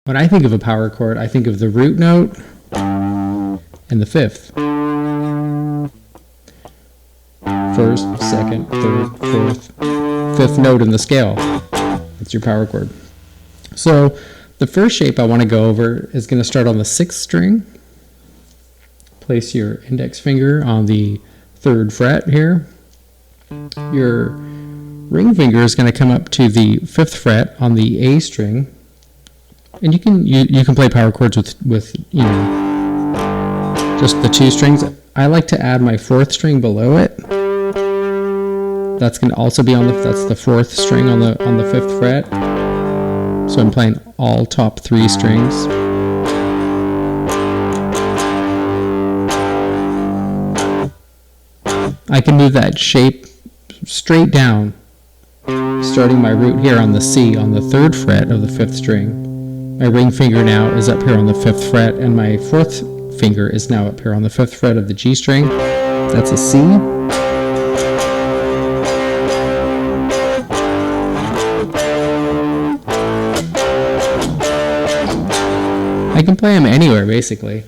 When I think of a power chord, I think of the root note and the fifth. First, second, third, fourth, fifth note in the scale. That's your power chord. So the first shape I want to go over is going to start on the 6th string. Place your index finger on the 3rd fret here. Your ring finger is going to come up to the 5th fret on the A string. And you can play power chords with you know, just the 2 strings. I like to add my 4th string below it. That's going to also be on that's the 4th string on the 5th fret. So I'm playing all top 3 strings. I can move that shape straight down, starting my root here on the C on the 3rd fret of the 5th string. My ring finger now is up here on the 5th fret, and my 4th finger is now up here on the 5th fret of the G string. That's a C. I can play them anywhere, basically,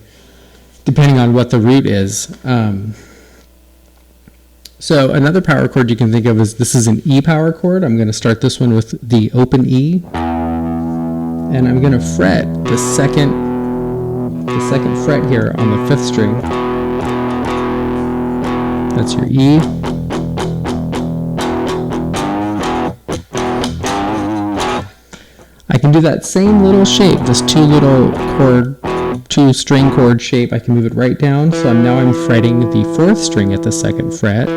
depending on what the root is. So another power chord you can think of is, this is an E power chord. I'm going to start this one with the open E, and I'm going to fret the second fret here on the 5th string. That's your E. I can do that same little shape, this 2-string chord shape. I can move it right down. So now I'm fretting the 4th string at the 2nd fret.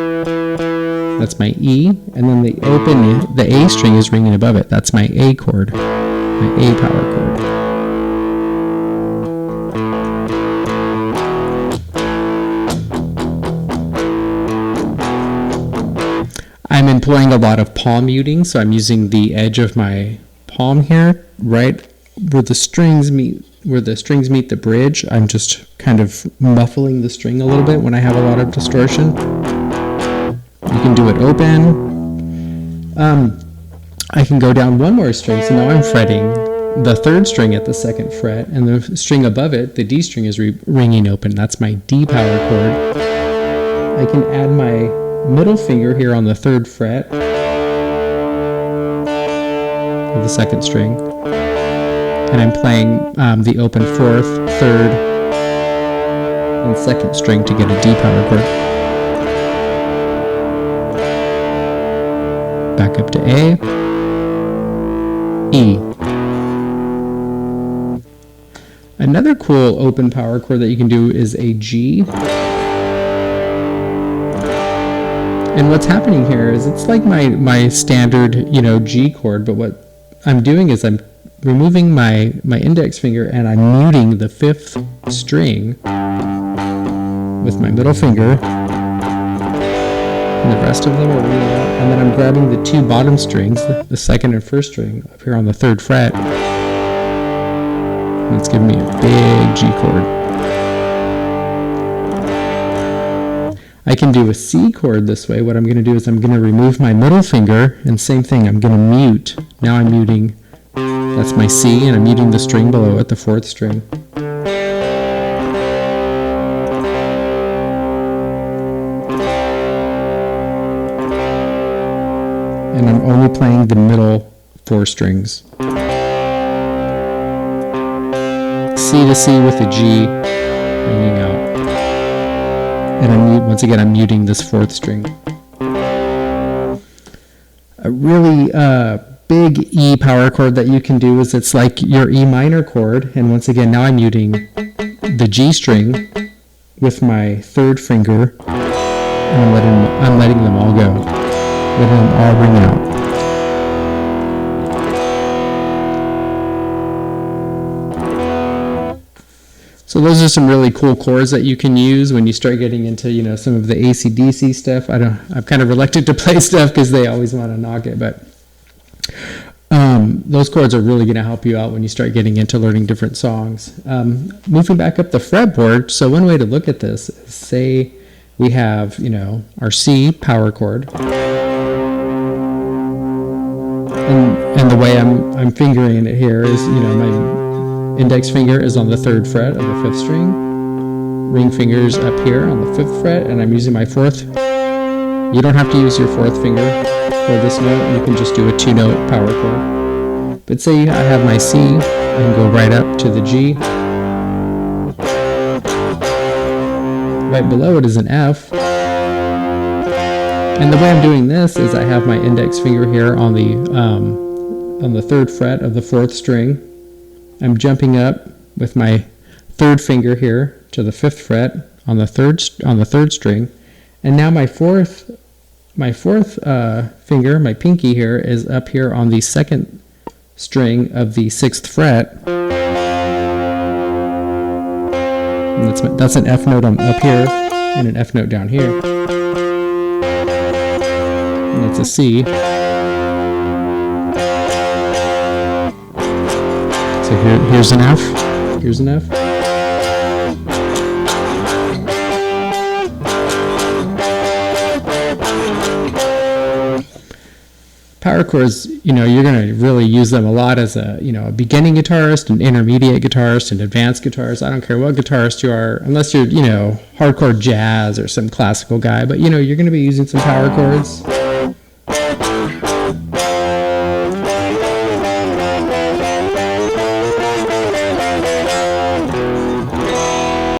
That's my E, and then the A string is ringing above it. That's my A chord, my A power chord. I'm employing a lot of palm muting, so I'm using the edge of my palm here, right where the strings meet the bridge. I'm just kind of muffling the string a little bit when I have a lot of distortion. You can do it open. I can go down one more string, so now I'm fretting the 3rd string at the 2nd fret, and the string above it, the D string, is ringing open. That's my D power chord. I can add my middle finger here on the 3rd fret of the 2nd string, and I'm playing the open 4th, 3rd, and 2nd string to get a D power chord. Back up to A, E. Another cool open power chord that you can do is a G. And what's happening here is, it's like my standard, G chord, but what I'm doing is I'm removing my index finger and I'm muting the 5th string with my middle finger. And the rest of them are ringing out. And then I'm grabbing the 2 bottom strings, the 2nd and 1st string, up here on the 3rd fret. And it's giving me a big G chord. I can do a C chord this way. What I'm going to do is I'm going to remove my middle finger, and same thing, I'm going to mute. Now I'm muting, that's my C, and I'm muting the string below it, the 4th string. And I'm only playing the middle 4 strings. C to C with a G, ringing out. And once again, I'm muting this 4th string. A really big E power chord that you can do is, it's like your E minor chord. And once again, now I'm muting the G string with my 3rd finger, and I'm letting them all go. Letting them all ring out. So those are some really cool chords that you can use when you start getting into, some of the AC/DC stuff. I'm kind of reluctant to play stuff because they always want to knock it, but those chords are really going to help you out when you start getting into learning different songs. Moving back up the fretboard, so one way to look at this is, say we have, our C power chord, and the way I'm fingering it here is, index finger is on the 3rd fret of the 5th string. Ring finger's up here on the 5th fret, and I'm using my 4th. You don't have to use your 4th finger for this note. You can just do a 2-note power chord. But say I have my C, I can go right up to the G. Right below it is an F. And the way I'm doing this is I have my index finger here on the 3rd fret of the 4th string. I'm jumping up with my 3rd finger here to the 5th fret on the 3rd string, and now my fourth finger, my pinky here, is up here on the 2nd string of the 6th fret. And that's an F note up here and an F note down here. And it's a C. So here's an F. Here's an F. Power chords, you're going to really use them a lot as a beginning guitarist, an intermediate guitarist, an advanced guitarist. I don't care what guitarist you are, unless you're, hardcore jazz or some classical guy, but you're going to be using some power chords.